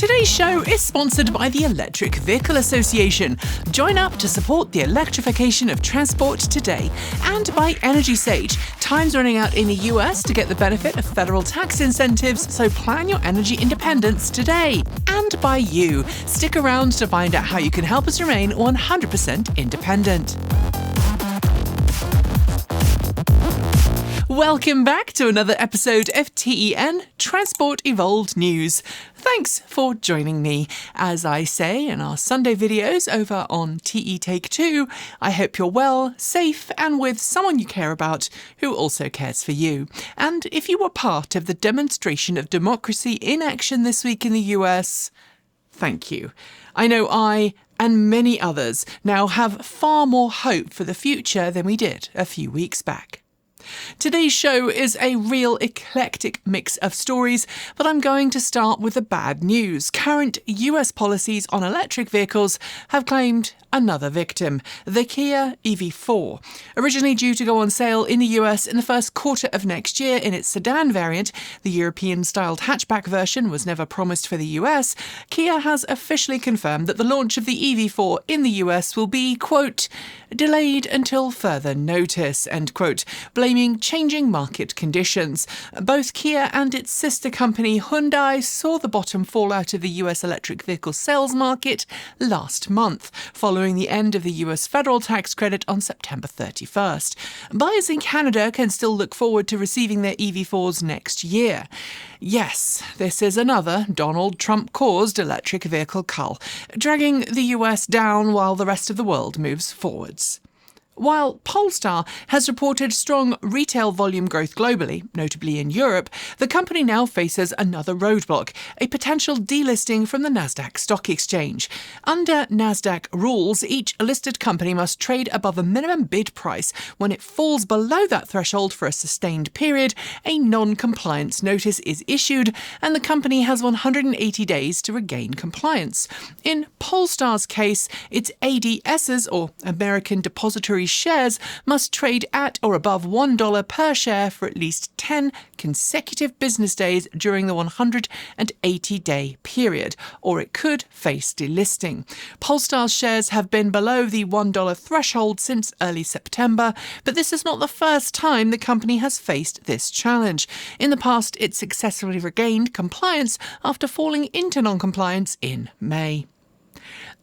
Today's show is sponsored by the Electric Vehicle Association. Join up to support the electrification of transport today. And by Energy Sage. Time's running out in the US to get the benefit of federal tax incentives, so plan your energy independence today. And by you. Stick around to find out how you can help us remain 100% independent. Welcome back to another episode of TEN Transport Evolved News. Thanks for joining me. As I say in our Sunday videos over on TE Take 2, I hope you're well, safe, and with someone you care about who also cares for you. And if you were part of the demonstration of democracy in action this week in the US, thank you. I know I and many others now have far more hope for the future than we did a few weeks back. Today's show is a real eclectic mix of stories, but I'm going to start with the bad news. Current US policies on electric vehicles have claimed another victim, the Kia EV4. Originally due to go on sale in the US in the first quarter of next year in its sedan variant, the European-styled hatchback version was never promised for the US, Kia has officially confirmed that the launch of the EV4 in the US will be, quote, delayed until further notice, end quote, blaming changing market conditions. Both Kia and its sister company Hyundai saw the bottom fall out of the US electric vehicle sales market last month, following the end of the US federal tax credit on September 31st. Buyers in Canada can still look forward to receiving their EV4s next year. Yes, this is another Donald Trump-caused electric vehicle cull, dragging the US down while the rest of the world moves forwards. While Polestar has reported strong retail volume growth globally, notably in Europe, the company now faces another roadblock, a potential delisting from the NASDAQ stock exchange. Under NASDAQ rules, each listed company must trade above a minimum bid price. When it falls below that threshold for a sustained period, a non-compliance notice is issued, and the company has 180 days to regain compliance. In Polestar's case, its ADSs, or American Depository shares, must trade at or above $1 per share for at least 10 consecutive business days during the 180-day period, or it could face delisting. Polestar's shares have been below the $1 threshold since early September, but this is not the first time the company has faced this challenge. In the past, it successfully regained compliance after falling into non-compliance in May.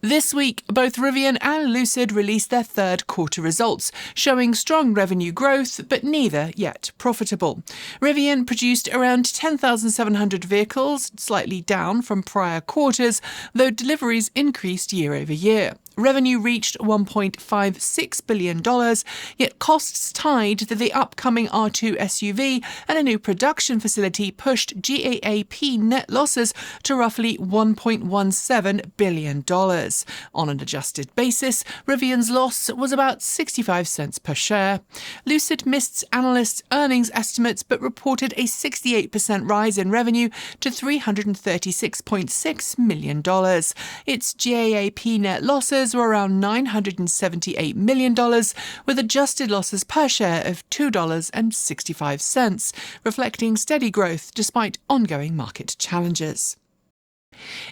This week, both Rivian and Lucid released their third quarter results, showing strong revenue growth, but neither yet profitable. Rivian produced around 10,700 vehicles, slightly down from prior quarters, though deliveries increased year over year. Revenue reached $1.56 billion, yet costs tied to the upcoming R2 SUV and a new production facility pushed GAAP net losses to roughly $1.17 billion. On an adjusted basis, Rivian's loss was about 65 cents per share. Lucid missed analysts' earnings estimates but reported a 68% rise in revenue to $336.6 million. Its GAAP net losses were around $978 million, with adjusted losses per share of $2.65, reflecting steady growth despite ongoing market challenges.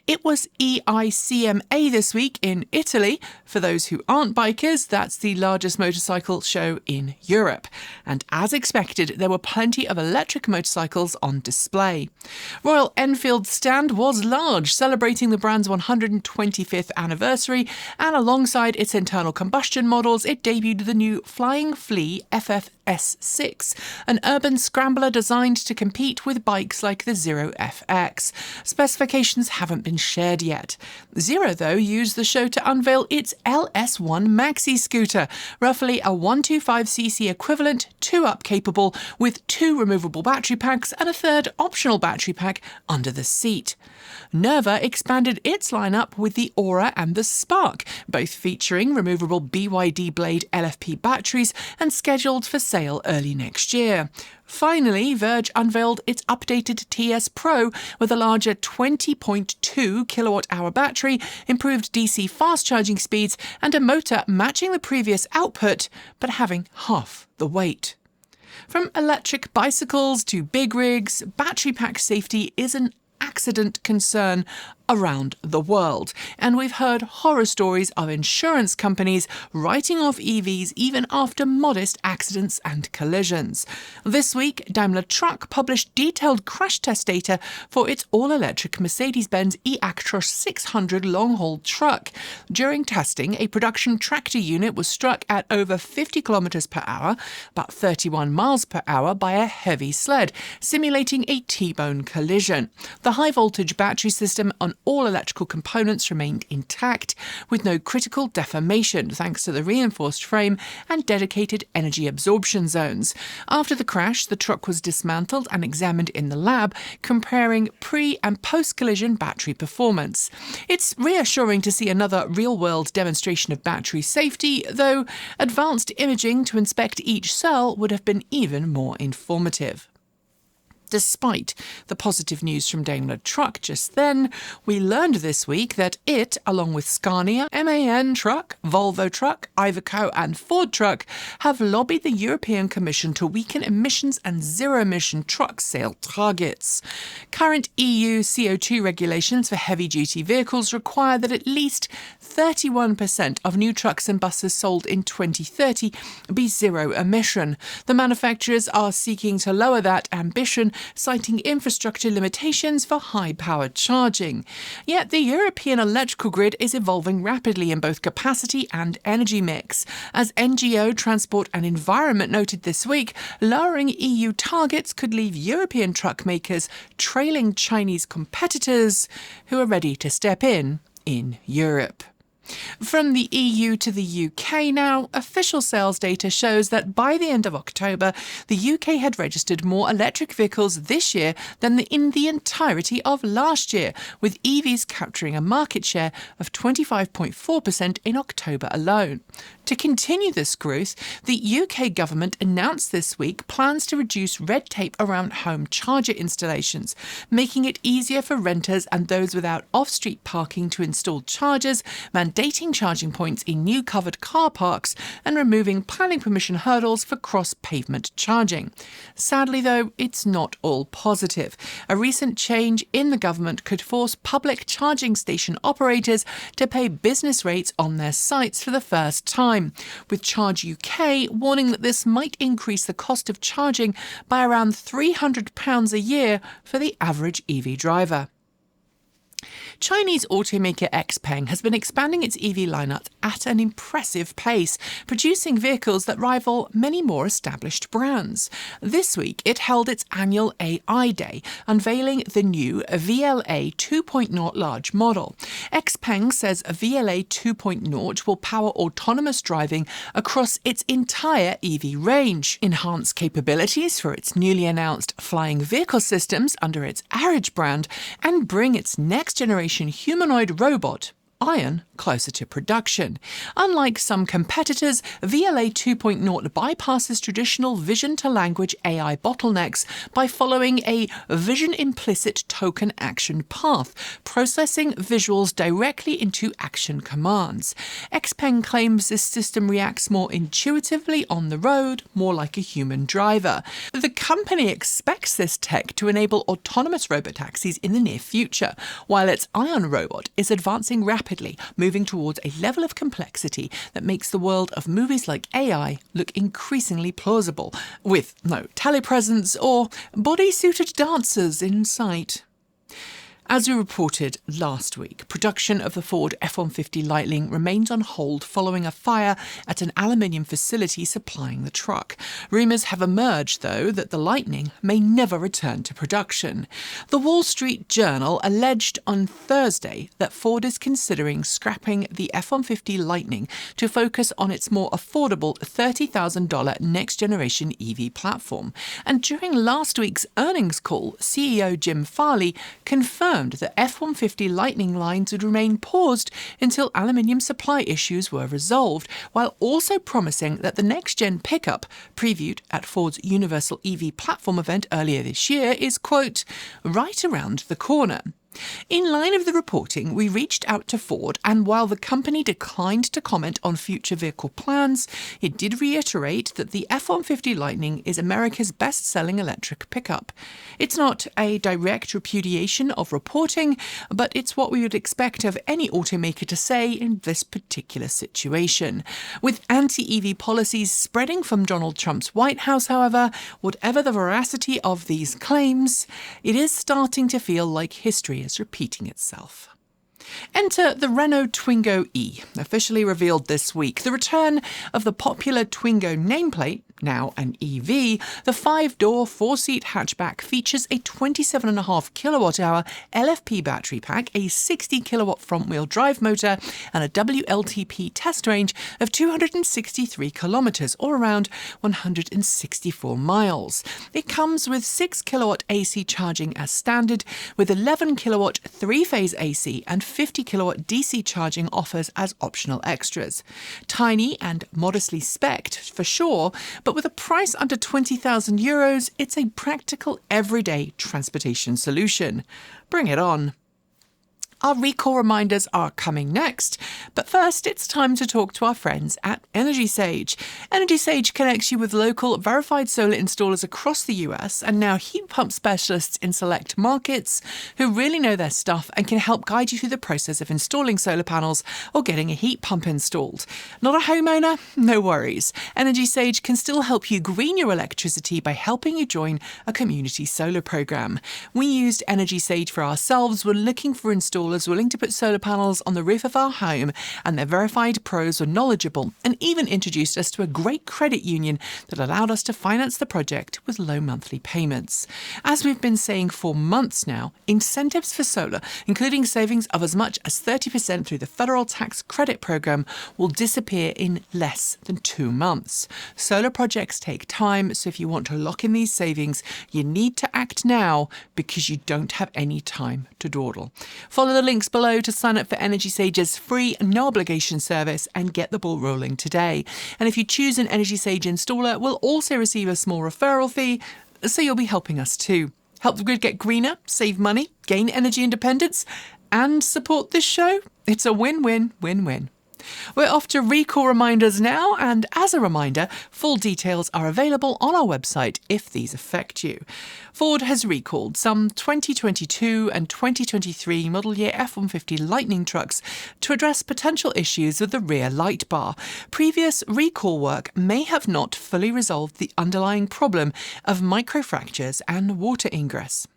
It was EICMA this week in Italy. For those who aren't bikers, that's the largest motorcycle show in Europe. And as expected, there were plenty of electric motorcycles on display. Royal Enfield's stand was large, celebrating the brand's 125th anniversary, and alongside its internal combustion models, it debuted the new Flying Flea FFS6, an urban scrambler designed to compete with bikes like the Zero FX. Specifications haven't been shared yet. Zero, though, used the show to unveil its LS1 Maxi scooter, roughly a 125cc equivalent, 2-up capable, with 2 removable battery packs and a third optional battery pack under the seat. Nerva expanded its lineup with the Aura and the Spark, both featuring removable BYD Blade LFP batteries and scheduled for sale early next year. Finally, Verge unveiled its updated TS Pro with a larger 20.2 kilowatt-hour battery, improved DC fast charging speeds, and a motor matching the previous output, but having half the weight. From electric bicycles to big rigs, battery pack safety is an accident concern around the world. And we've heard horror stories of insurance companies writing off EVs even after modest accidents and collisions. This week, Daimler Truck published detailed crash test data for its all-electric Mercedes-Benz eActros 600 long-haul truck. During testing, a production tractor unit was struck at over 50 kilometers per hour, about 31 miles per hour, by a heavy sled, simulating a T-bone collision. The high-voltage battery system on all electrical components remained intact, with no critical deformation thanks to the reinforced frame and dedicated energy absorption zones. After the crash, the truck was dismantled and examined in the lab, comparing pre- and post-collision battery performance. It's reassuring to see another real-world demonstration of battery safety, though advanced imaging to inspect each cell would have been even more informative. Despite the positive news from Daimler Truck just then, we learned this week that it, along with Scania, MAN Truck, Volvo Truck, Iveco and Ford Truck, have lobbied the European Commission to weaken emissions and zero-emission truck sale targets. Current EU CO2 regulations for heavy-duty vehicles require that at least 31% of new trucks and buses sold in 2030 be zero-emission. The manufacturers are seeking to lower that ambition, citing infrastructure limitations for high-powered charging. Yet the European electrical grid is evolving rapidly in both capacity and energy mix. As NGO Transport and Environment noted this week, lowering EU targets could leave European truck makers trailing Chinese competitors who are ready to step in Europe. From the EU to the UK now, official sales data shows that by the end of October, the UK had registered more electric vehicles this year than in the entirety of last year, with EVs capturing a market share of 25.4% in October alone. To continue this growth, the UK government announced this week plans to reduce red tape around home charger installations, making it easier for renters and those without off-street parking to install chargers, mandating charging points in new covered car parks, and removing planning permission hurdles for cross-pavement charging. Sadly, though, it's not all positive. A recent change in the government could force public charging station operators to pay business rates on their sites for the first time, with Charge UK warning that this might increase the cost of charging by around £300 a year for the average EV driver. Chinese automaker XPeng has been expanding its EV lineup at an impressive pace, producing vehicles that rival many more established brands. This week, it held its annual AI Day, unveiling the new VLA 2.0 large model. XPeng says VLA 2.0 will power autonomous driving across its entire EV range, enhance capabilities for its newly announced flying vehicle systems under its Aridge brand, and bring its next-generation humanoid robot, Iron, closer to production. Unlike some competitors, VLA 2.0 bypasses traditional vision-to-language AI bottlenecks by following a vision-implicit token action path, processing visuals directly into action commands. XPeng claims this system reacts more intuitively on the road, more like a human driver. The company expects this tech to enable autonomous robotaxis in the near future, while its Iron robot is advancing rapidly, moving towards a level of complexity that makes the world of movies like AI look increasingly plausible, with no telepresence or body-suited dancers in sight. As we reported last week, production of the Ford F-150 Lightning remains on hold following a fire at an aluminium facility supplying the truck. Rumours have emerged, though, that the Lightning may never return to production. The Wall Street Journal alleged on Thursday that Ford is considering scrapping the F-150 Lightning to focus on its more affordable $30,000 next-generation EV platform. And during last week's earnings call, CEO Jim Farley confirmed that F-150 Lightning lines would remain paused until aluminium supply issues were resolved, while also promising that the next-gen pickup, previewed at Ford's Universal EV Platform event earlier this year, is, quote, right around the corner. In line with the reporting, we reached out to Ford, and while the company declined to comment on future vehicle plans, it did reiterate that the F-150 Lightning is America's best-selling electric pickup. It's not a direct repudiation of reporting, but it's what we would expect of any automaker to say in this particular situation. With anti-EV policies spreading from Donald Trump's White House, however, whatever the veracity of these claims, it is starting to feel like history is repeating itself. Enter the Renault Twingo-E, officially revealed this week. The return of the popular Twingo nameplate, now an EV, the 5-door, 4-seat hatchback features a 27.5 kilowatt-hour LFP battery pack, a 60 kilowatt front-wheel drive motor, and a WLTP test range of 263 kilometers, or around 164 miles. It comes with 6 kilowatt AC charging as standard, with 11 kilowatt 3-phase AC and 50 kilowatt DC charging offers as optional extras. Tiny and modestly spec'd, for sure, but with a price under €20,000, it's a practical, everyday transportation solution. Bring it on. Our recall reminders are coming next, but first it's time to talk to our friends at Energy Sage. Energy Sage connects you with local verified solar installers across the US and now heat pump specialists in select markets who really know their stuff and can help guide you through the process of installing solar panels or getting a heat pump installed. Not a homeowner? No worries. Energy Sage can still help you green your electricity by helping you join a community solar program. We used Energy Sage for ourselves when looking for installers willing to put solar panels on the roof of our home, and their verified pros were knowledgeable and even introduced us to a great credit union that allowed us to finance the project with low monthly payments. As we've been saying for months now, incentives for solar, including savings of as much as 30% through the federal tax credit program, will disappear in less than 2 months. Solar projects take time, so if you want to lock in these savings, you need to act now because you don't have any time to dawdle. Follow the links below to sign up for Energy Sage's free, no-obligation service and get the ball rolling today. And if you choose an Energy Sage installer, we'll also receive a small referral fee, so you'll be helping us too. Help the grid get greener, save money, gain energy independence, and support this show? It's a win-win, win-win. We're off to recall reminders now, and as a reminder, full details are available on our website if these affect you. Ford has recalled some 2022 and 2023 model year F-150 Lightning trucks to address potential issues with the rear light bar. Previous recall work may have not fully resolved the underlying problem of microfractures and water ingress.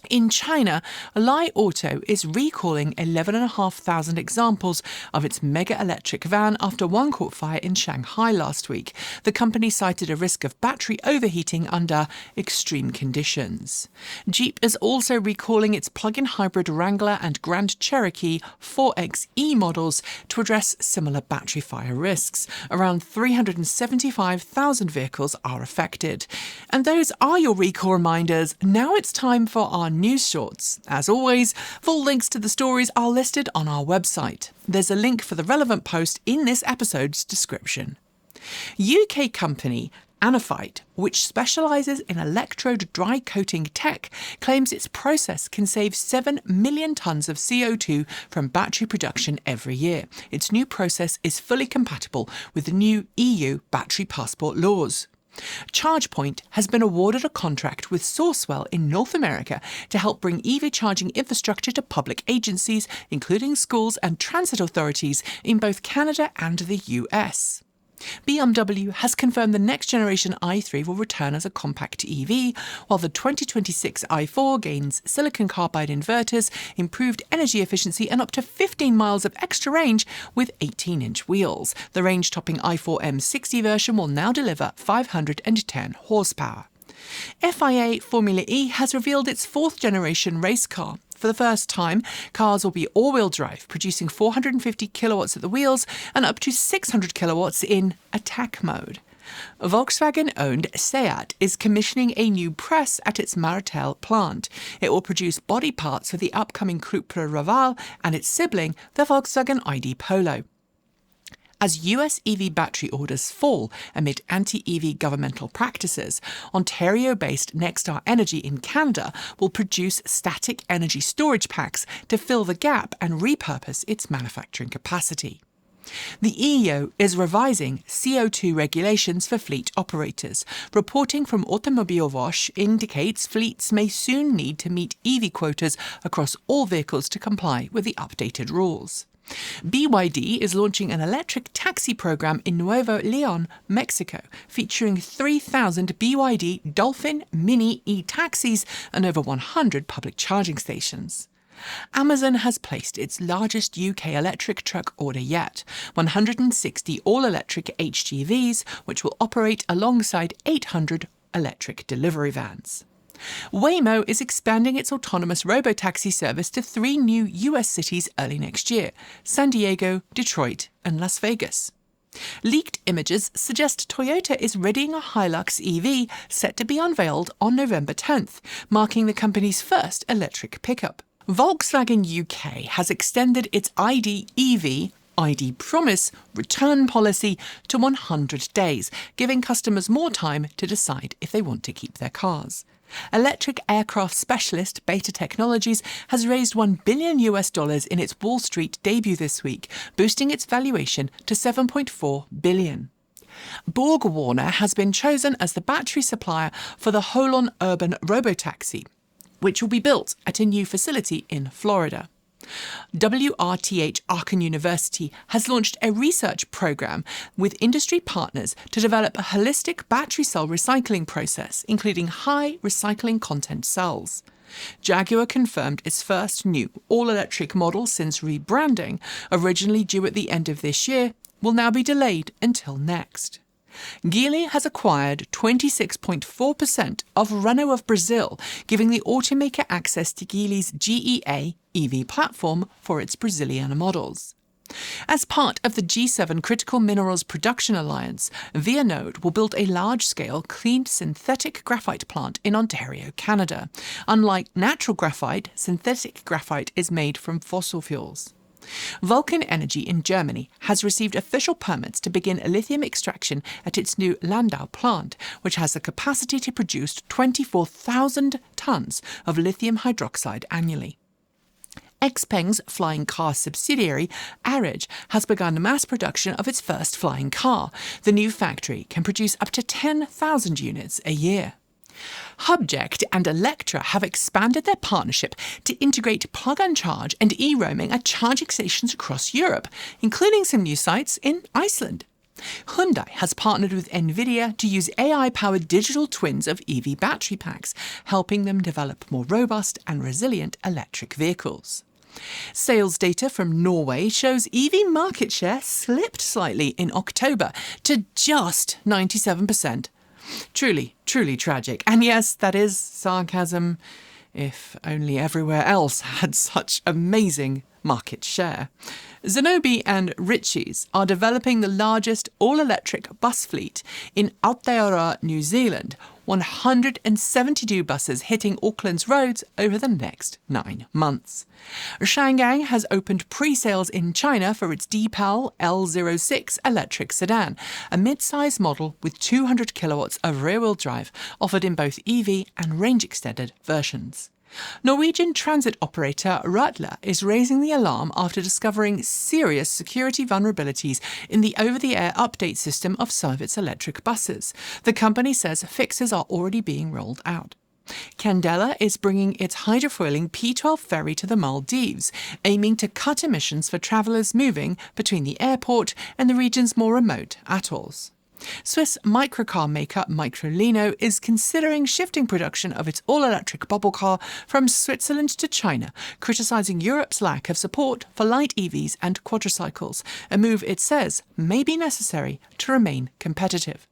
In China, Li Auto is recalling 11,500 examples of its mega-electric van after one caught fire in Shanghai last week. The company cited a risk of battery overheating under extreme conditions. Jeep is also recalling its plug-in hybrid Wrangler and Grand Cherokee 4xe models to address similar battery fire risks. Around 375,000 vehicles are affected. And those are your recall reminders. Now it's time for our news shorts. As always, full links to the stories are listed on our website. There's a link for the relevant post in this episode's description. UK company Anaphyte, which specialises in electrode dry coating tech, claims its process can save 7 million tonnes of CO2 from battery production every year. Its new process is fully compatible with the new EU battery passport laws. ChargePoint has been awarded a contract with Sourcewell in North America to help bring EV charging infrastructure to public agencies, including schools and transit authorities in both Canada and the US. BMW has confirmed the next generation i3 will return as a compact EV, while the 2026 i4 gains silicon carbide inverters, improved energy efficiency and up to 15 miles of extra range with 18-inch wheels. The range-topping i4 M60 version will now deliver 510 horsepower. FIA Formula E has revealed its 4th generation race car. For the first time, cars will be all-wheel drive, producing 450 kilowatts at the wheels and up to 600 kilowatts in attack mode. Volkswagen-owned SEAT is commissioning a new press at its Martel plant. It will produce body parts for the upcoming Cupra Raval and its sibling, the Volkswagen ID Polo. As US EV battery orders fall amid anti-EV governmental practices, Ontario-based NextStar Energy in Canada will produce static energy storage packs to fill the gap and repurpose its manufacturing capacity. The EU is revising CO2 regulations for fleet operators. Reporting from Automobile Watch indicates fleets may soon need to meet EV quotas across all vehicles to comply with the updated rules. BYD is launching an electric taxi program in Nuevo Leon, Mexico, featuring 3,000 BYD Dolphin Mini e-taxis and over 100 public charging stations. Amazon has placed its largest UK electric truck order yet, 160 all-electric HGVs, which will operate alongside 800 electric delivery vans. Waymo is expanding its autonomous robotaxi service to 3 new US cities early next year: San Diego, Detroit, and Las Vegas. Leaked images suggest Toyota is readying a Hilux EV set to be unveiled on November 10th, marking the company's first electric pickup. Volkswagen UK has extended its ID EV ID Promise return policy to 100 days, giving customers more time to decide if they want to keep their cars. Electric aircraft specialist Beta Technologies has raised $1 billion in its Wall Street debut this week, boosting its valuation to $7.4 billion. Borg-Warner has been chosen as the battery supplier for the Holon Urban robotaxi, which will be built at a new facility in Florida. WRTH Aachen University has launched a research program with industry partners to develop a holistic battery cell recycling process, including high recycling content cells. Jaguar confirmed its first new all-electric model since rebranding, originally due at the end of this year, will now be delayed until next. Geely has acquired 26.4% of Renault of Brazil, giving the automaker access to Geely's GEA EV platform for its Brazilian models. As part of the G7 Critical Minerals Production Alliance, Vianode will build a large-scale clean synthetic graphite plant in Ontario, Canada. Unlike natural graphite, synthetic graphite is made from fossil fuels. Vulcan Energy in Germany has received official permits to begin lithium extraction at its new Landau plant, which has the capacity to produce 24,000 tonnes of lithium hydroxide annually. XPeng's flying car subsidiary, Aridge, has begun mass production of its first flying car. The new factory can produce up to 10,000 units a year. Hubject and Electra have expanded their partnership to integrate plug-and-charge and e-roaming at charging stations across Europe, including some new sites in Iceland. Hyundai has partnered with NVIDIA to use AI-powered digital twins of EV battery packs, helping them develop more robust and resilient electric vehicles. Sales data from Norway shows EV market share slipped slightly in October to just 97%. Truly, truly tragic. And yes, that is sarcasm, if only everywhere else had such amazing market share. Zenobē and Ritchies are developing the largest all-electric bus fleet in Aotearoa, New Zealand, 172 buses hitting Auckland's roads over the next 9 months. Changan has opened pre-sales in China for its Deepal L06 electric sedan, a mid-size model with 200 kilowatts of rear-wheel drive, offered in both EV and range-extended versions. Norwegian transit operator Ruter is raising the alarm after discovering serious security vulnerabilities in the over-the-air update system of some of its electric buses. The company says fixes are already being rolled out. Candela is bringing its hydrofoiling P-12 ferry to the Maldives, aiming to cut emissions for travellers moving between the airport and the region's more remote atolls. Swiss microcar maker Microlino is considering shifting production of its all-electric bubble car from Switzerland to China, criticising Europe's lack of support for light EVs and quadricycles, a move it says may be necessary to remain competitive.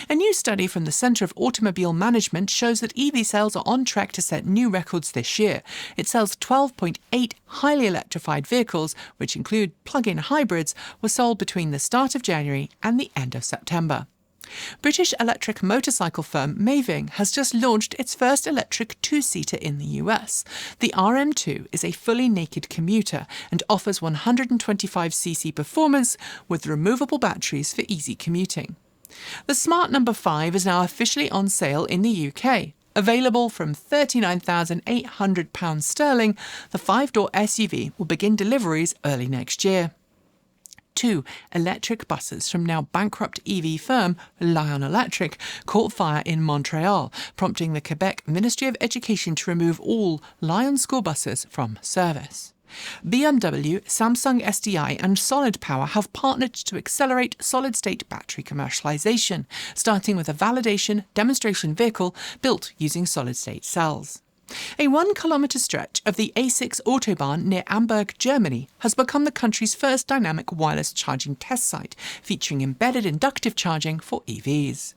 A new study from the Centre of Automobile Management shows that EV sales are on track to set new records this year. It sells 12.8 highly electrified vehicles, which include plug-in hybrids, were sold between the start of January and the end of September. British electric motorcycle firm Maeving has just launched its first electric two-seater in the US. The RM2 is a fully naked commuter and offers 125cc performance with removable batteries for easy commuting. The Smart No. 5 is now officially on sale in the UK. Available from £39,800 sterling, the 5-door SUV will begin deliveries early next year. 2 electric buses from now bankrupt EV firm Lion Electric caught fire in Montreal, prompting the Quebec Ministry of Education to remove all Lion school buses from service. BMW, Samsung SDI and Solid Power have partnered to accelerate solid-state battery commercialization, starting with a validation demonstration vehicle built using solid-state cells. A 1-kilometre stretch of the A6 Autobahn near Amberg, Germany, has become the country's first dynamic wireless charging test site, featuring embedded inductive charging for EVs.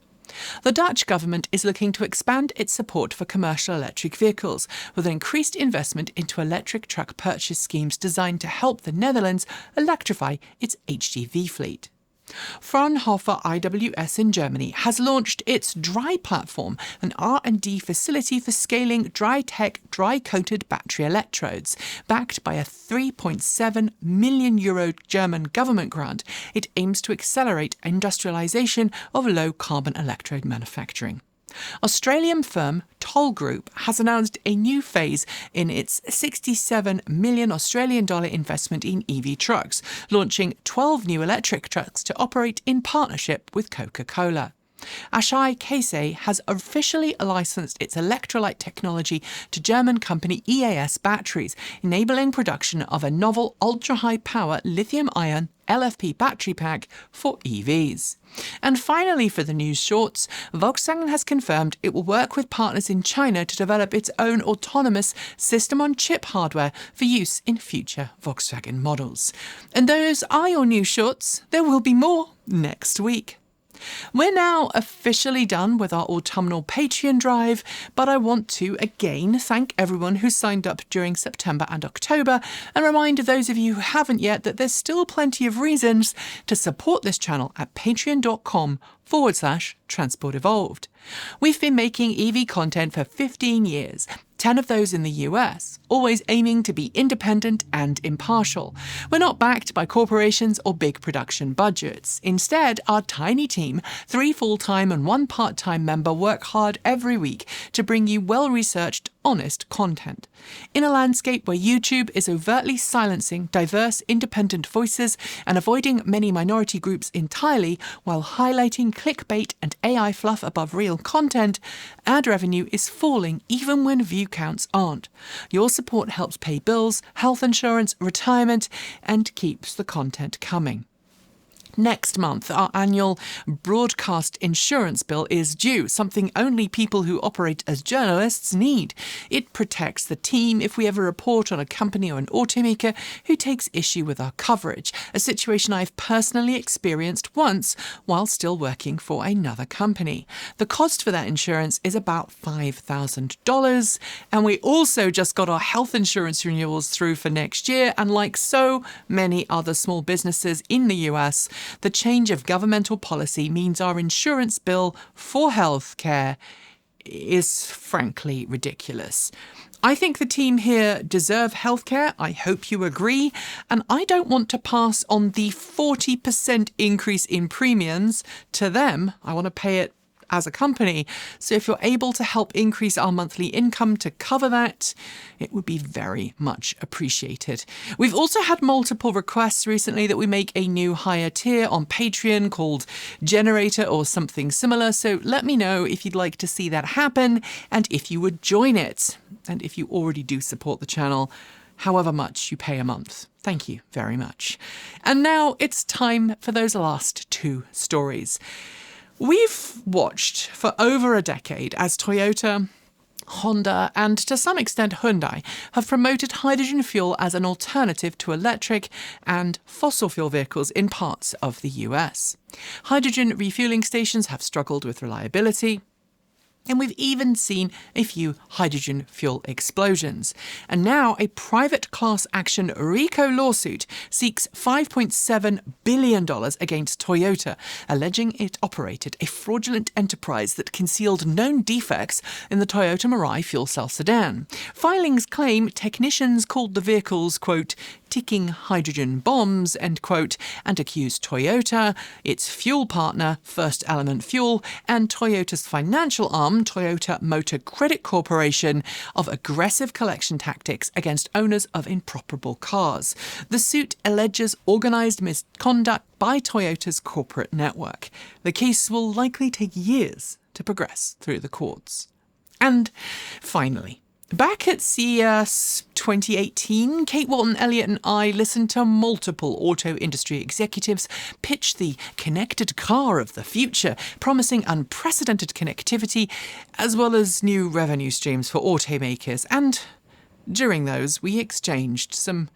The Dutch government is looking to expand its support for commercial electric vehicles, with an increased investment into electric truck purchase schemes designed to help the Netherlands electrify its HGV fleet. Fraunhofer IWS in Germany has launched its Dry platform, an R&D facility for scaling dry-tech, dry-coated battery electrodes. Backed by a €3.7 million German government grant, it aims to accelerate industrialisation of low-carbon electrode manufacturing. Australian firm Toll Group has announced a new phase in its $67 million Australian investment in EV trucks, launching 12 new electric trucks to operate in partnership with Coca-Cola. Ashai Kasei has officially licensed its electrolyte technology to German company EAS Batteries, enabling production of a novel ultra-high power lithium-ion LFP battery pack for EVs. And finally, for the news shorts, Volkswagen has confirmed it will work with partners in China to develop its own autonomous system-on-chip hardware for use in future Volkswagen models. And those are your news shorts. There will be more next week. We're now officially done with our autumnal Patreon drive, but I want to again thank everyone who signed up during September and October, and remind those of you who haven't yet that there's still plenty of reasons to support this channel at patreon.com/Transport Evolved. We've been making EV content for 15 years, 10 of those in the US, always aiming to be independent and impartial. We're not backed by corporations or big production budgets. Instead, our tiny team, 3 full-time and 1 part-time member, work hard every week to bring you well-researched, honest content. In a landscape where YouTube is overtly silencing diverse, independent voices and avoiding many minority groups entirely, while highlighting clickbait and AI fluff above real content, ad revenue is falling even when view counts aren't. Your support helps pay bills, health insurance, retirement, and keeps the content coming. Next month, our annual broadcast insurance bill is due, something only people who operate as journalists need. It protects the team if we ever report on a company or an automaker who takes issue with our coverage, a situation I've personally experienced once while still working for another company. The cost for that insurance is about $5,000, and we also just got our health insurance renewals through for next year, and like so many other small businesses in the US, the change of governmental policy means our insurance bill for healthcare is frankly ridiculous. I think the team here deserve healthcare. I hope you agree. And I don't want to pass on the 40% increase in premiums to them. I want to pay it as a company. So if you're able to help increase our monthly income to cover that, it would be very much appreciated. We've also had multiple requests recently that we make a new higher tier on Patreon called Generator or something similar. So let me know if you'd like to see that happen and if you would join it. And if you already do support the channel, however much you pay a month. Thank you very much. And now it's time for those last 2 stories. We've watched for over a decade as Toyota, Honda, and to some extent Hyundai have promoted hydrogen fuel as an alternative to electric and fossil fuel vehicles in parts of the US. Hydrogen refueling stations have struggled with reliability, And we've even seen a few hydrogen fuel explosions. And now a private class action RICO lawsuit seeks $5.7 billion against Toyota, alleging it operated a fraudulent enterprise that concealed known defects in the Toyota Mirai fuel cell sedan. Filings claim technicians called the vehicles, quote, ticking hydrogen bombs, end quote, and accused Toyota, its fuel partner, First Element Fuel, and Toyota's financial arm, Toyota Motor Credit Corporation, of aggressive collection tactics against owners of improperable cars. The suit alleges organised misconduct by Toyota's corporate network. The case will likely take years to progress through the courts. And finally, back at CES 2018, Kate Walton-Elliott and I listened to multiple auto industry executives pitch the connected car of the future, promising unprecedented connectivity as well as new revenue streams for automakers. And during those, we exchanged some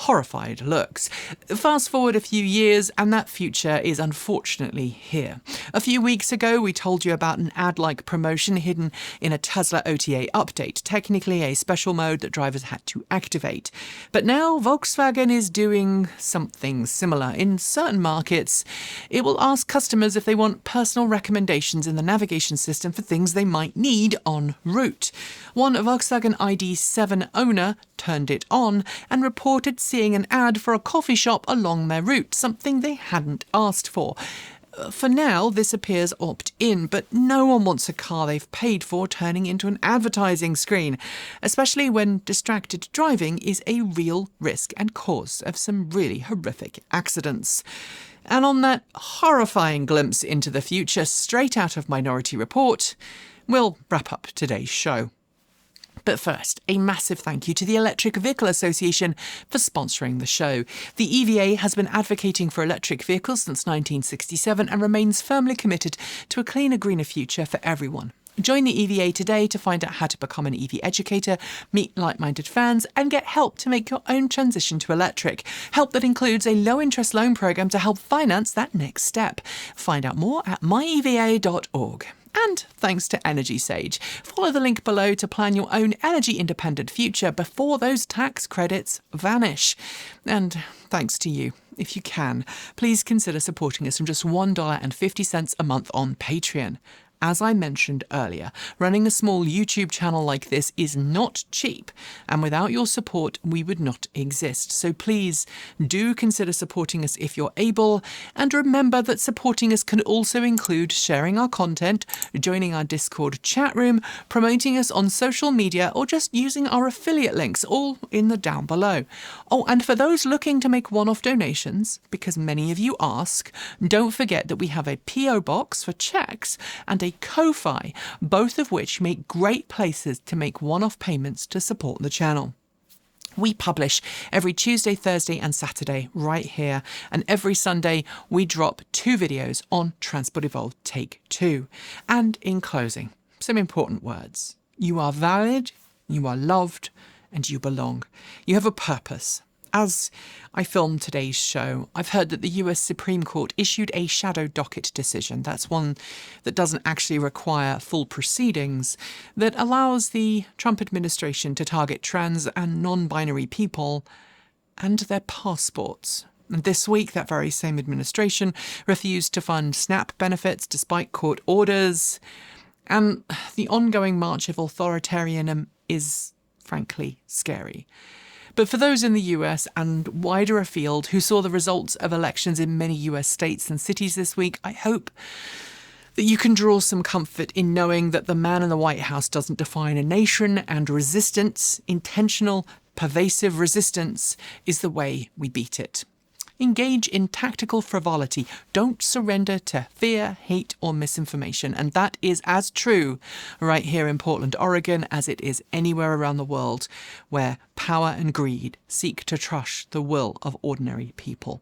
horrified looks. Fast forward a few years and that future is unfortunately here. A few weeks ago we told you about an ad-like promotion hidden in a Tesla OTA update, technically a special mode that drivers had to activate. But now Volkswagen is doing something similar. In certain markets, it will ask customers if they want personal recommendations in the navigation system for things they might need en route. One Volkswagen ID.7 owner turned it on and reported seeing an ad for a coffee shop along their route, something they hadn't asked for. For now, this appears opt-in, but no one wants a car they've paid for turning into an advertising screen, especially when distracted driving is a real risk and cause of some really horrific accidents. And on that horrifying glimpse into the future straight out of Minority Report, we'll wrap up today's show. But first, a massive thank you to the Electric Vehicle Association for sponsoring the show. The EVA has been advocating for electric vehicles since 1967 and remains firmly committed to a cleaner, greener future for everyone. Join the EVA today to find out how to become an EV educator, meet like-minded fans, and get help to make your own transition to electric. Help that includes a low-interest loan program to help finance that next step. Find out more at myeva.org. And thanks to Energy Sage. Follow the link below to plan your own energy-independent future before those tax credits vanish. And thanks to you. If you can, please consider supporting us from just $1.50 a month on Patreon. As I mentioned earlier, running a small YouTube channel like this is not cheap, and without your support, we would not exist. So please do consider supporting us if you're able, and remember that supporting us can also include sharing our content, joining our Discord chat room, promoting us on social media, or just using our affiliate links, all in the down below. Oh, and for those looking to make one-off donations, because many of you ask, don't forget that we have a PO box for checks and a Ko-Fi, both of which make great places to make one-off payments to support the channel. We publish every Tuesday, Thursday and Saturday right here, and every Sunday we drop 2 videos on Transport Evolved Take 2. And in closing, some important words. You are valid, you are loved, and you belong. You have a purpose. As I filmed today's show, I've heard that the US Supreme Court issued a shadow docket decision. That's one that doesn't actually require full proceedings, that allows the Trump administration to target trans and non-binary people and their passports. And this week, that very same administration refused to fund SNAP benefits despite court orders. And the ongoing march of authoritarianism is, frankly, scary. But for those in the US and wider afield who saw the results of elections in many US states and cities this week, I hope that you can draw some comfort in knowing that the man in the White House doesn't define a nation, and resistance, intentional, pervasive resistance, is the way we beat it. Engage in tactical frivolity. Don't surrender to fear, hate, or misinformation. And that is as true right here in Portland, Oregon, as it is anywhere around the world where power and greed seek to crush the will of ordinary people.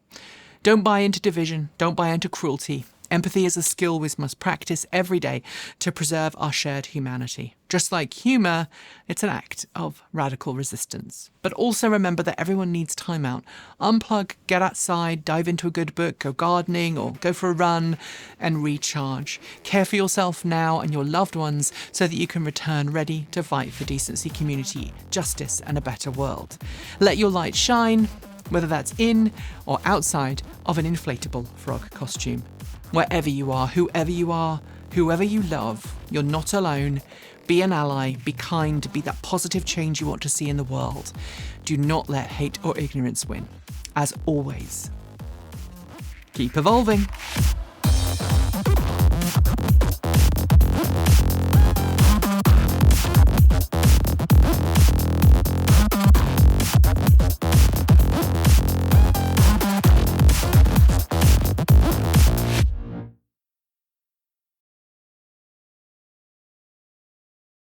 Don't buy into division. Don't buy into cruelty. Empathy is a skill we must practice every day to preserve our shared humanity. Just like humour, it's an act of radical resistance. But also remember that everyone needs time out. Unplug, get outside, dive into a good book, go gardening or go for a run and recharge. Care for yourself now and your loved ones so that you can return ready to fight for decency, community, justice and a better world. Let your light shine, whether that's in or outside of an inflatable frog costume. Wherever you are, whoever you love, you're not alone. Be an ally, be kind, be that positive change you want to see in the world. Do not let hate or ignorance win. As always, keep evolving.